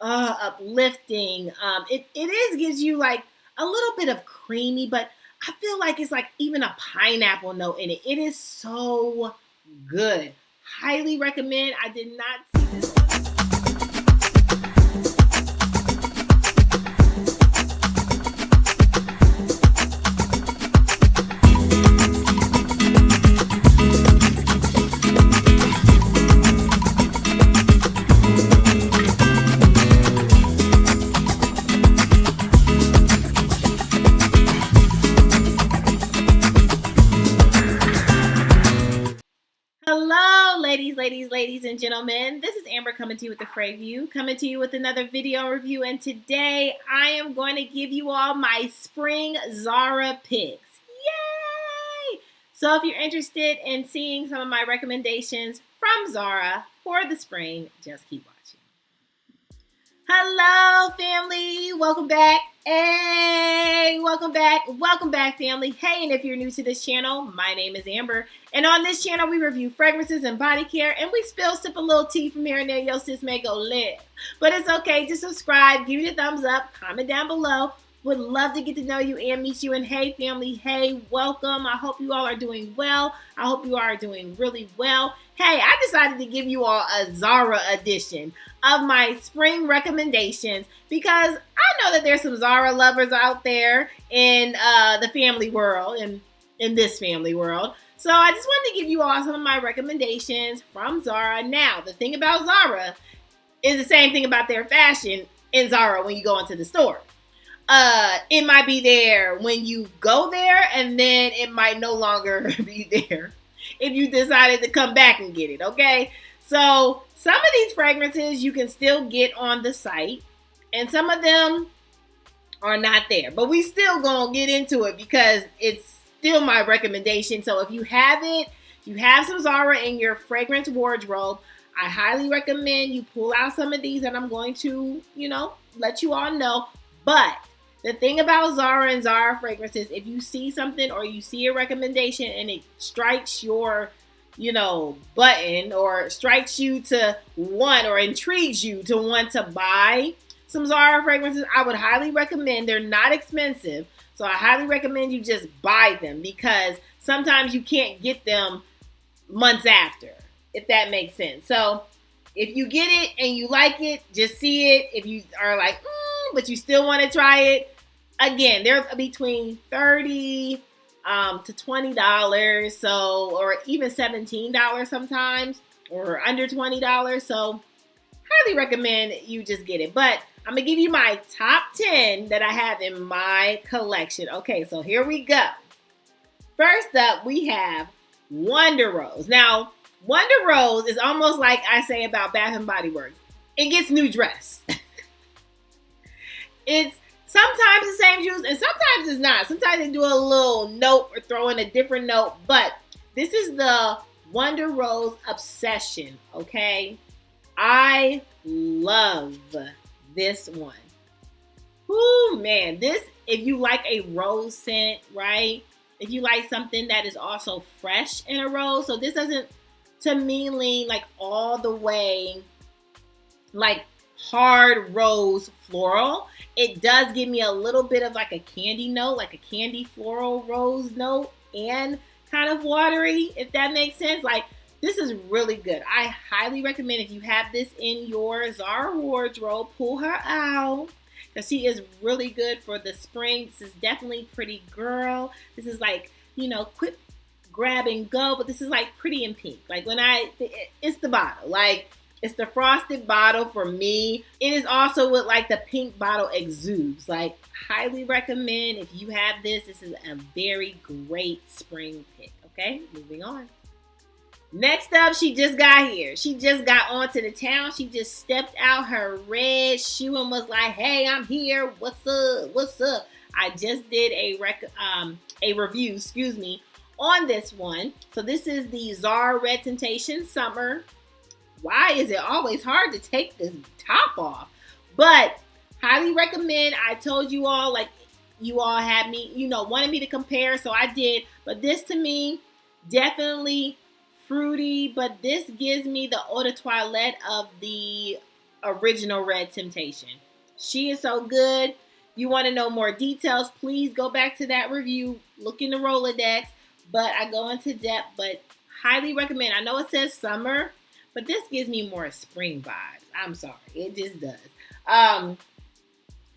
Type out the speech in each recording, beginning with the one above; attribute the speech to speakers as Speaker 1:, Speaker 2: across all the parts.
Speaker 1: uplifting. It gives you like a little bit of creamy, but I feel like it's like even a pineapple note in it. It is so good. Highly recommend. I did not see this on. Hello, ladies, and gentlemen. This is Amber coming to you with the Frag View, coming to you with another video review. And today I am going to give you all my spring Zara picks. Yay! So if you're interested in seeing some of my recommendations from Zara for the spring, just keep watching. Hello, family. Welcome back. Hey, welcome back, family. Hey, and if you're new to this channel, my name is Amber, and on this channel we review fragrances and body care, and we sip a little tea from here and there. Yo, sis may go live, but it's okay. Just subscribe, give me the thumbs up, comment down below. Would love to get to know you and meet you. And hey, family, hey, welcome. I hope you all are doing well. I hope you are doing really well. Hey, I decided to give you all a Zara edition of my spring recommendations because I know that there's some Zara lovers out there in the family world and in this family world. So I just wanted to give you all some of my recommendations from Zara. Now, the thing about Zara is the same thing about their fashion in Zara when you go into the store. It might be there when you go there, and then it might no longer be there if you decided to come back and get it, okay? So some of these fragrances you can still get on the site, and some of them are not there. But we still gonna get into it because it's still my recommendation. So if you have it, if you have some Zara in your fragrance wardrobe, I highly recommend you pull out some of these, and I'm going to, let you all know. But the thing about Zara and Zara fragrances, if you see something or you see a recommendation and it strikes your, button or strikes you to want or intrigues you to want to buy some Zara fragrances, I would highly recommend. They're not expensive, so I highly recommend you just buy them because sometimes you can't get them months after, if that makes sense. So if you get it and you like it, just see it. If you are like, but you still want to try it, again, they're between $30 to $20, so, or even $17 sometimes, or under $20. So highly recommend you just get it. But I'm gonna give you my top 10 that I have in my collection. Okay, so here we go. First up, we have Wonder Rose. Now, Wonder Rose is almost like I say about Bath and Body Works. It gets new dress. It's sometimes the same juice and sometimes it's not. Sometimes they do a little note or throw in a different note. But this is the Wonder Rose Obsession, okay? I love this one. Ooh, man. This, if you like a rose scent, right? If you like something that is also fresh in a rose. So this doesn't, to me, lean like all the way like hard rose floral. It does give me a little bit of like a candy note, like a candy floral rose note, and kind of watery, if that makes sense. Like, this is really good. I highly recommend if you have this in your Zara wardrobe, pull her out because she is really good for the spring. This is definitely Pretty Girl. This is like, quick grab and go, but this is like Pretty in Pink. Like it's the bottle. Like, it's the frosted bottle for me. It is also with like the pink bottle exudes. Like, highly recommend if you have this. This is a very great spring pick. Okay, moving on. Next up, she just got here. She just got onto the town. She just stepped out her red shoe and was like, hey, I'm here. What's up? What's up? I just did a review, on this one. So this is the Zara Red Temptation Summer. Why is it always hard to take this top off? But highly recommend. I told you all, like, you all had me, wanted me to compare, so I did. But this, to me, definitely fruity, but this gives me the eau de toilette of the original Red Temptation. She is so good. If you want to know more details, please go back to that review. Look in the Rolodex. But I go into depth, but highly recommend. I know it says summer, but this gives me more spring vibes. I'm sorry. It just does. But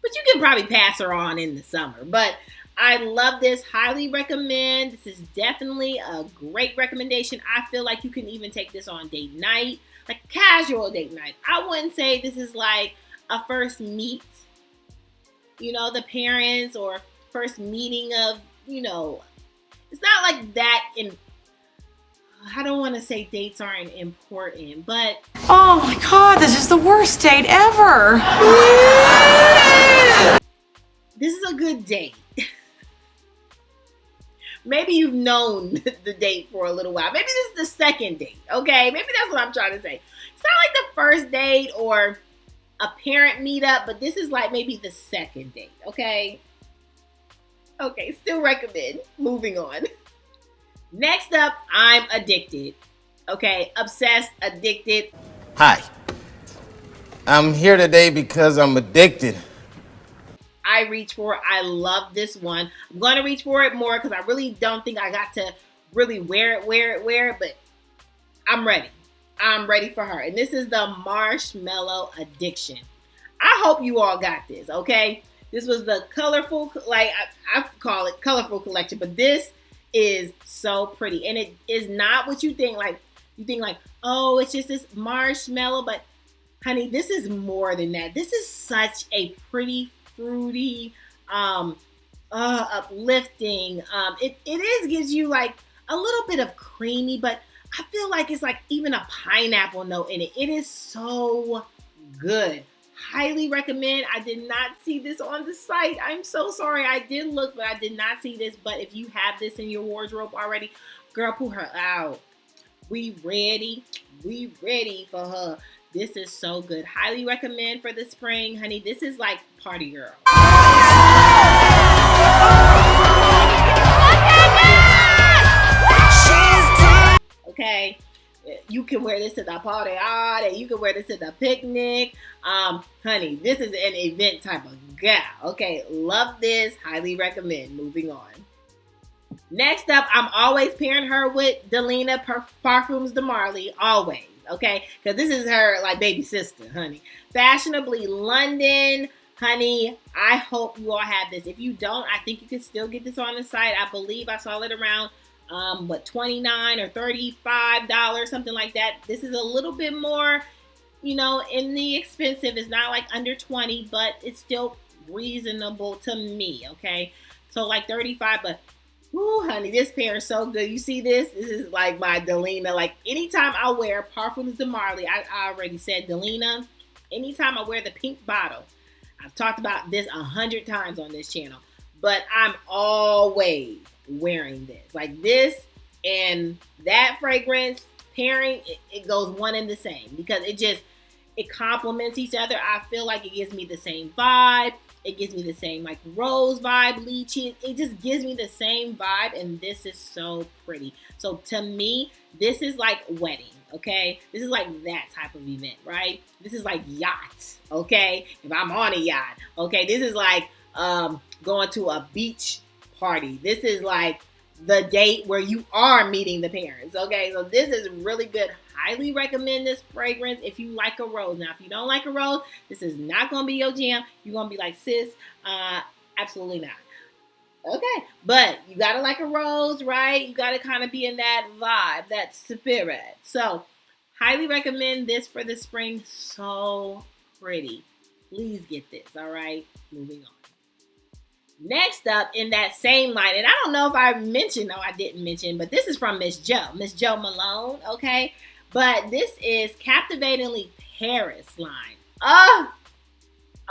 Speaker 1: you can probably pass her on in the summer. But I love this. Highly recommend. This is definitely a great recommendation. I feel like you can even take this on date night, like casual date night. I wouldn't say this is like a first meet, the parents, or first meeting of, it's not like that. I don't want to say dates aren't important, but
Speaker 2: oh my God, this is the worst date ever.
Speaker 1: This is a good date. Maybe you've known the date for a little while. Maybe this is the second date, okay? Maybe that's what I'm trying to say. It's not like the first date or a parent meetup, but this is like maybe the second date, okay? Okay, still recommend. Moving on. Next up, I'm addicted. Okay, obsessed, addicted.
Speaker 3: Hi. I'm here today because I'm addicted.
Speaker 1: I reach for it. I love this one. I'm going to reach for it more because I really don't think I got to really wear it, but I'm ready. I'm ready for her. And this is the Marshmallow Addiction. I hope you all got this, okay? This was the colorful, like I call it colorful collection, but this is so pretty. And it is not what you think. Like, you think like, oh, it's just this marshmallow. But honey, this is more than that. This is such a pretty, fruity, uplifting. It gives you like a little bit of creamy, but I feel like it's like even a pineapple note in it. It is so good. Highly recommend. I did not see this on the site. I'm so sorry. I did look, but I did not see this. But if you have this in your wardrobe already, girl, pull her out. We ready. We ready for her. This is so good. Highly recommend for the spring, honey. This is like party girl. Okay. You can wear this to the party, you can wear this to the picnic. Honey, this is an event type of gal. Okay, love this. Highly recommend. Moving on. Next up, I'm always pairing her with Delina Parfums de Marly. Always. Okay, because this is her like baby sister, honey. Fashionably London, honey. I hope you all have this. If you don't, I think you can still get this on the site. I believe I saw it around $29 or $35, something like that. This is a little bit more, in the expensive. It's not like under 20, but it's still reasonable to me. Okay, so like 35, but ooh, honey, this pair is so good. You see this? This is like my Delina. Like anytime I wear Parfums de Marly, I already said Delina. Anytime I wear the pink bottle, I've talked about this 100 times on this channel, but I'm always wearing this. Like this and that fragrance pairing, it goes one and the same because it complements each other. I feel like it gives me the same vibe. It gives me the same like rose vibe, lychee. It just gives me the same vibe, and this is so pretty. So to me, this is like wedding, okay? This is like that type of event, right? This is like yacht, okay? If I'm on a yacht, okay? This is like going to a beach party. This is like the date where you are meeting the parents, okay? So this is really good. Highly recommend this fragrance if you like a rose. Now, if you don't like a rose, this is not going to be your jam. You're going to be like, sis, absolutely not. Okay, but you got to like a rose, right? You got to kind of be in that vibe, that spirit. So, highly recommend this for the spring. So pretty. Please get this, all right? Moving on. Next up in that same line, and I don't know if I mentioned, no, I didn't mention, but this is from Miss Jo Malone, okay? But this is Captivatingly Paris line.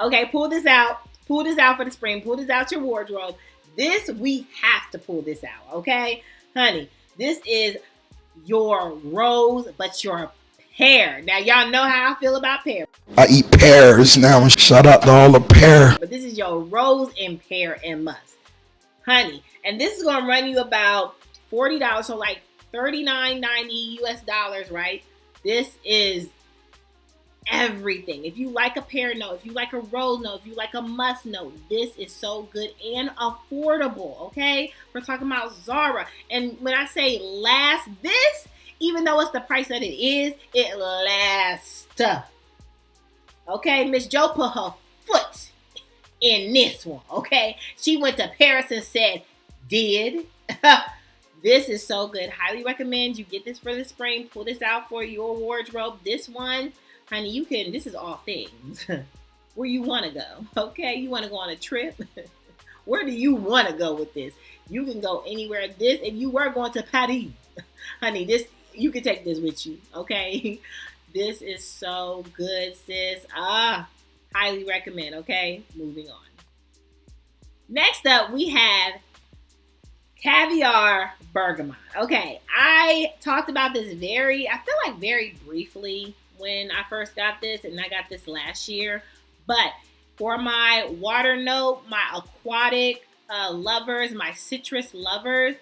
Speaker 1: Okay, pull this out. Pull this out for the spring. Pull this out your wardrobe. This, we have to pull this out, okay? Honey, this is your rose, but your pear. Now, y'all know how I feel about pear.
Speaker 4: I eat pears now. Shout out to all the pear.
Speaker 1: But this is your rose and pear and musk. Honey, and this is going to run you about $40, so like $39.90 US dollars, right? This is everything. If you like a pear note, if you like a rose note, if you like a musk note, this is so good and affordable, okay? We're talking about Zara. And when I say last, this, even though it's the price that it is, it lasts. Okay, Miss Jo put her foot in this one, okay? She went to Paris and said, did. This is so good. Highly recommend you get this for the spring. Pull this out for your wardrobe. This one, honey, you can, this is all things. Where you want to go, okay? You want to go on a trip? Where do you want to go with this? You can go anywhere. This, if you were going to Paris, honey, this, you can take this with you, okay? This is so good, sis. Highly recommend, okay? Moving on. Next up, we have Caviar Bergamot. Okay, I talked about this very briefly when I first got this, and I got this last year. But for my water note, my aquatic lovers, my citrus lovers,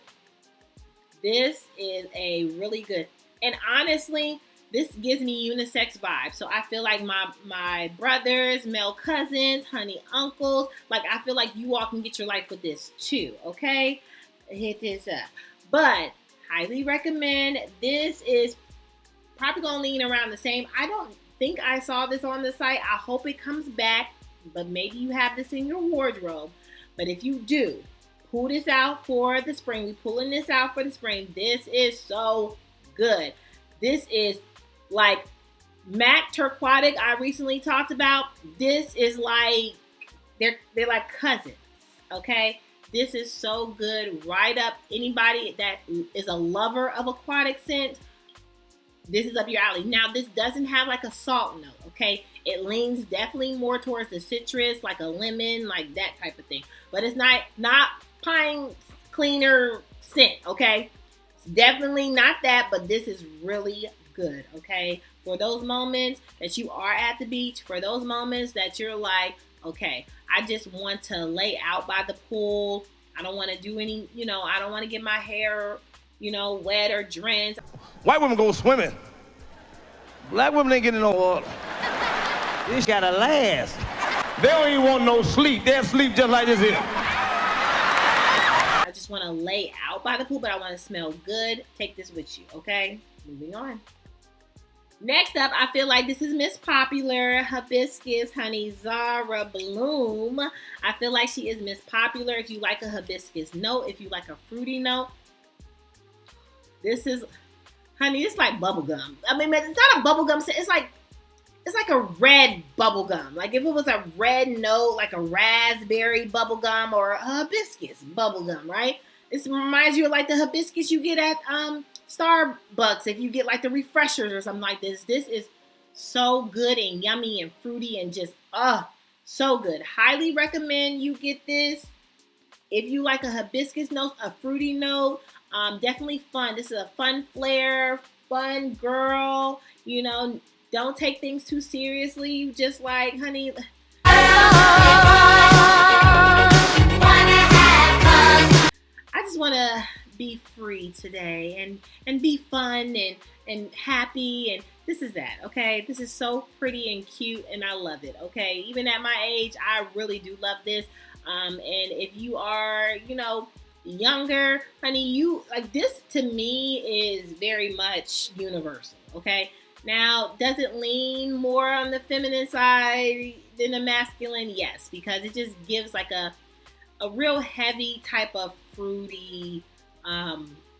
Speaker 1: this is a really good, and honestly, this gives me unisex vibes. So I feel like my brothers, male cousins, honey uncles, like I feel like you all can get your life with this too, okay? Hit this up. But highly recommend. This is probably gonna lean around the same. I don't think I saw this on the site. I hope it comes back, but maybe you have this in your wardrobe. But if you do, pull this out for the spring. We're pulling this out for the spring. This is so good. This is like Mac Turquatic I recently talked about. This is like, they're like cousins, okay? This is so good. Right up anybody that is a lover of aquatic scents. This is up your alley. Now, this doesn't have like a salt note, okay? It leans definitely more towards the citrus, like a lemon, like that type of thing. But it's not pine cleaner scent, okay? It's definitely not that, but this is really good, okay? For those moments that you are at the beach, for those moments that you're like, okay, I just want to lay out by the pool. I don't want to do any, I don't want to get my hair, wet or drenched.
Speaker 5: White women go swimming. Black women ain't getting no water. This gotta last. They don't even want no sleep. They'll sleep just like this here.
Speaker 1: I just want to lay out by the pool, but I want to smell good. Take this with you, okay? Moving on. Next up, I feel like this is Miss Popular, Hibiscus, honey, Zara Bloom. I feel like she is Miss Popular if you like a hibiscus note, if you like a fruity note. This is, honey, it's like bubblegum. I mean, it's not a bubblegum scent. It's like a red bubblegum. Like if it was a red note, like a raspberry bubblegum or a hibiscus bubblegum, right? This reminds you of like the hibiscus you get at Starbucks if you get like the refreshers or something like this. This is so good and yummy and fruity and just so good. Highly recommend you get this if you like a hibiscus note, a fruity note. Definitely fun. This is a fun flair, fun girl. Don't take things too seriously. You just like, honey. I just want to be free today and be fun and happy, and this is that, okay? This is so pretty and cute, and I love it, okay? Even at my age, I really do love this. And if you are, younger, honey, you like this. To me is very much universal, okay? Now, does it lean more on the feminine side than the masculine? Yes, because it just gives like a real heavy type of fruity,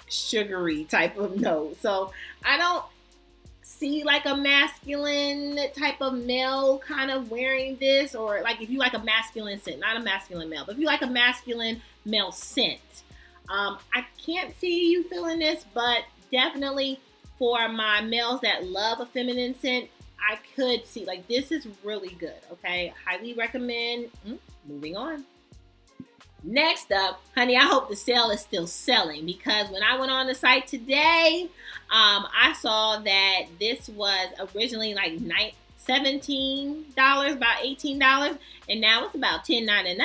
Speaker 1: sugary type of note. So I don't see like a masculine type of male kind of wearing this, or like if you like a masculine scent, not a masculine male, but if you like a masculine male scent, I can't see you feeling this, but definitely for my males that love a feminine scent, I could see like this is really good, okay? Highly recommend. Moving on. Next up, honey, I hope the sale is still selling, because when I went on the site today, I saw that this was originally like $17, about $18, and now it's about $10.99,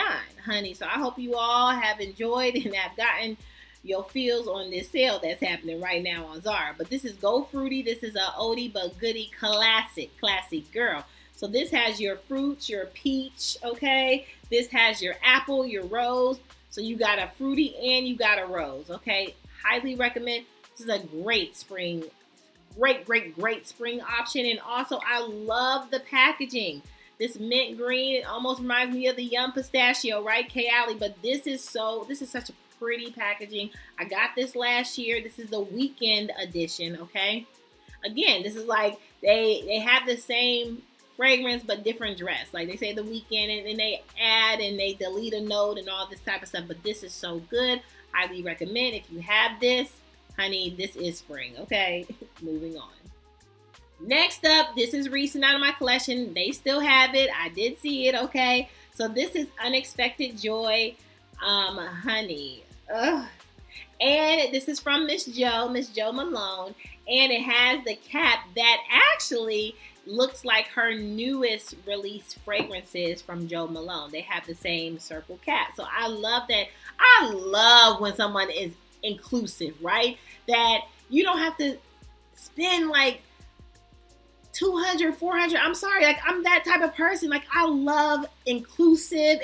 Speaker 1: honey. So I hope you all have enjoyed and have gotten your feels on this sale that's happening right now on Zara. But this is Go Fruity. This is a oldie but goodie classic girl. So this has your fruits, your peach, okay? This has your apple, your rose. So you got a fruity and you got a rose, okay? Highly recommend. This is a great spring, great spring option. And also, I love the packaging. This mint green, it almost reminds me of the Yum Pistachio, right, Kayali? But this is such a pretty packaging. I got this last year. This is the weekend edition, okay? Again, this is like they have the same fragrance but different dress. Like they say the weekend and then they add and they delete a note and all this type of stuff. But this is so good. Highly recommend. If you have this, honey, this is spring, okay? Moving on. Next up, this is recent out of my collection. They still have it. I did see it, okay? So this is Unexpected Joy honey. Ugh. And this is from Miss Jo Malone. And it has the cap that actually looks like her newest release fragrances from Jo Malone. They have the same circle cap. So I love that. I love when someone is inclusive, right? That you don't have to spend like $200, $400. I'm sorry, like I'm that type of person. Like I love inclusive,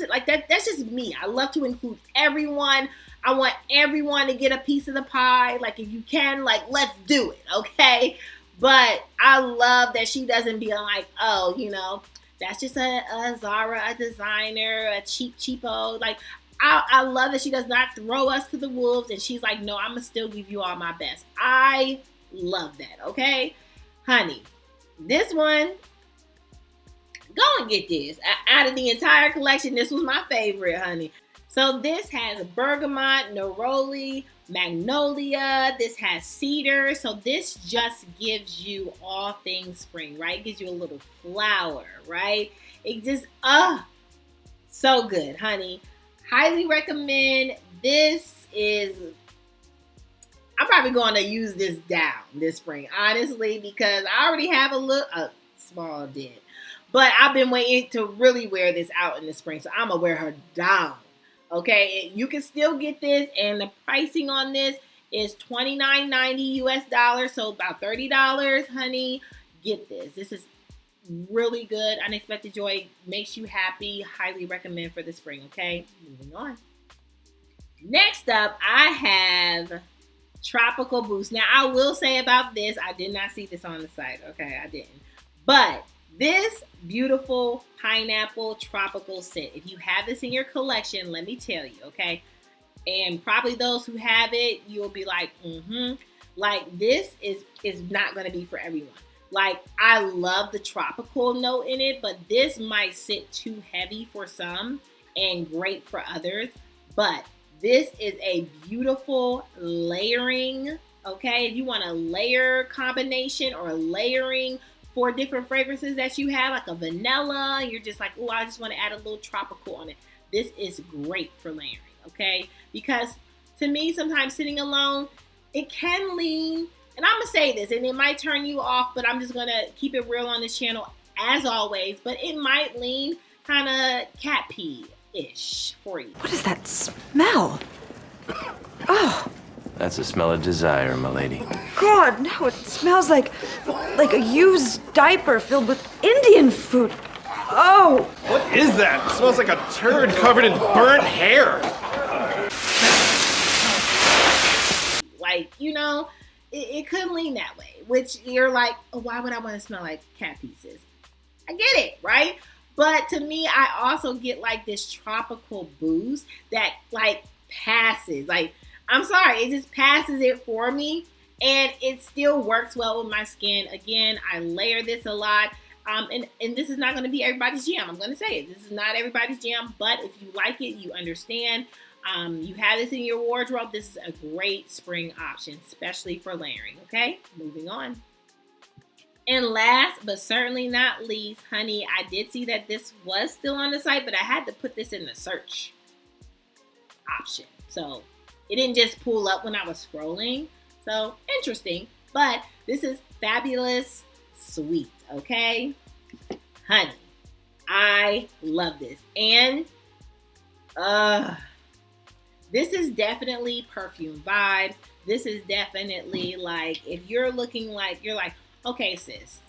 Speaker 1: like that's just me. I love to include everyone. I want everyone to get a piece of the pie. Like if you can, like let's do it, okay? But I love that she doesn't be like, oh, you know, that's just a Zara, a designer, a cheapo. Like I love that she does not throw us to the wolves and she's like, no, I'm gonna still give you all my best. I love that, okay? Honey, this one, go and get this. Out of the entire collection, this was my favorite, honey. So this has bergamot, neroli, magnolia. This has cedar. So this just gives you all things spring, right? It gives you a little flower, right? It just, so good, honey. Highly recommend. This is... I'm probably going to use this down this spring, honestly, because I already have a small dent. But I've been waiting to really wear this out in the spring, so I'm going to wear her down. Okay, you can still get this, and the pricing on this is $29.90 US, so about $30, honey. Get this. This is really good. Unexpected Joy makes you happy. Highly recommend for the spring, okay? Moving on. Next up, I have Tropical Boost. Now, I will say about this, I did not see this on the site. Okay, I didn't. But this beautiful pineapple tropical scent, if you have this in your collection, let me tell you, okay? And probably those who have it, you'll be like, like this is not going to be for everyone. Like, I love the tropical note in it, but this might sit too heavy for some and great for others. But this is a beautiful layering, okay? If you want a layer combination or layering for different fragrances that you have, like a vanilla, you're just like, oh, I just want to add a little tropical on it. This is great for layering, okay? Because to me, sometimes sitting alone, it can lean, and I'm going to say this, and it might turn you off, but I'm just going to keep it real on this channel as always, but it might lean kind of cat pee-ish for you.
Speaker 2: What is that smell? Oh.
Speaker 6: That's the smell of desire, my lady.
Speaker 2: God, no, it smells like a used diaper filled with Indian food. Oh.
Speaker 7: What is that? It smells like a turd covered in burnt hair.
Speaker 1: Like, you know, it could lean that way, which you're like, oh, why would I want to smell like cat pieces? I get it, right? But to me, I also get like this tropical boost that like passes. Like, I'm sorry, it just passes it for me. And it still works well with my skin. Again, I layer this a lot. And this is not going to be everybody's jam. I'm going to say it. This is not everybody's jam. But if you like it, you understand. You have this in your wardrobe. This is a great spring option, especially for layering. Okay, moving on. And last but certainly not least, honey, I did see that this was still on the site, but I had to put this in the search option. So it didn't just pull up when I was scrolling. So interesting. But this is Fabulous Sweet, okay? Honey, I love this. And This is definitely perfume vibes. This is definitely like, if you're looking like, you're like, okay, sis,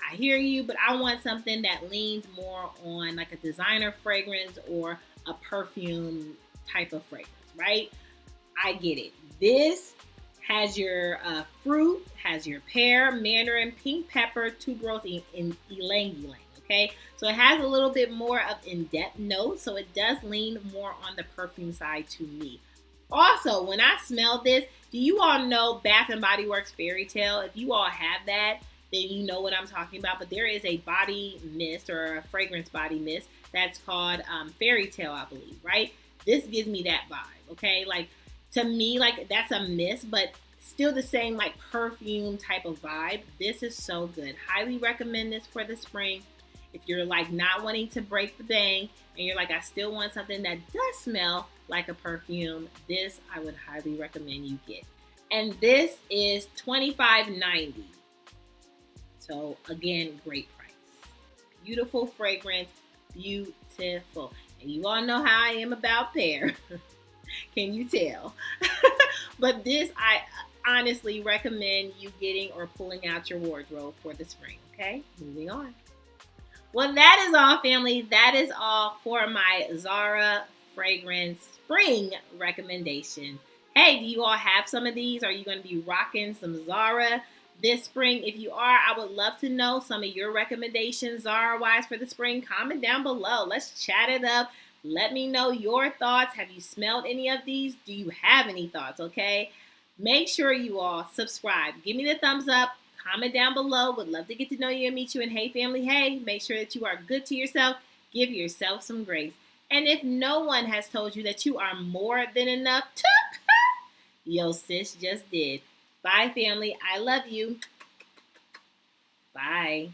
Speaker 1: I hear you, but I want something that leans more on like a designer fragrance or a perfume type of fragrance, right? I get it. This has your fruit, has your pear, mandarin, pink pepper, tuberose, and ylang ylang. Okay, so it has a little bit more of in-depth notes, so it does lean more on the perfume side to me. Also, when I smell this, do you all know Bath and Body Works Fairy Tale? If you all have that, then you know what I'm talking about. But there is a body mist or a fragrance body mist that's called Fairy Tale, I believe, right? This gives me that vibe, okay? Like, to me, like, that's a mist, but still the same like perfume type of vibe. This is so good. Highly recommend this for the spring. If you're like not wanting to break the bank and you're like, I still want something that does smell like a perfume, this I would highly recommend you get. And this is $25.90. So again, great price. Beautiful fragrance, beautiful. And you all know how I am about pear. Can you tell? But this I honestly recommend you getting or pulling out your wardrobe for the spring. Okay, moving on. Well, that is all, family. That is all for my Zara fragrance spring recommendation. Hey, do you all have some of these? Are you going to be rocking some Zara this spring? If you are, I would love to know some of your recommendations Zara-wise for the spring. Comment down below. Let's chat it up. Let me know your thoughts. Have you smelled any of these? Do you have any thoughts, okay? Make sure you all subscribe. Give me the thumbs up. Comment down below. Would love to get to know you and meet you. And hey, family, hey, make sure that you are good to yourself. Give yourself some grace. And if no one has told you that you are more than enough, yo, sis just did. Bye, family. I love you. Bye.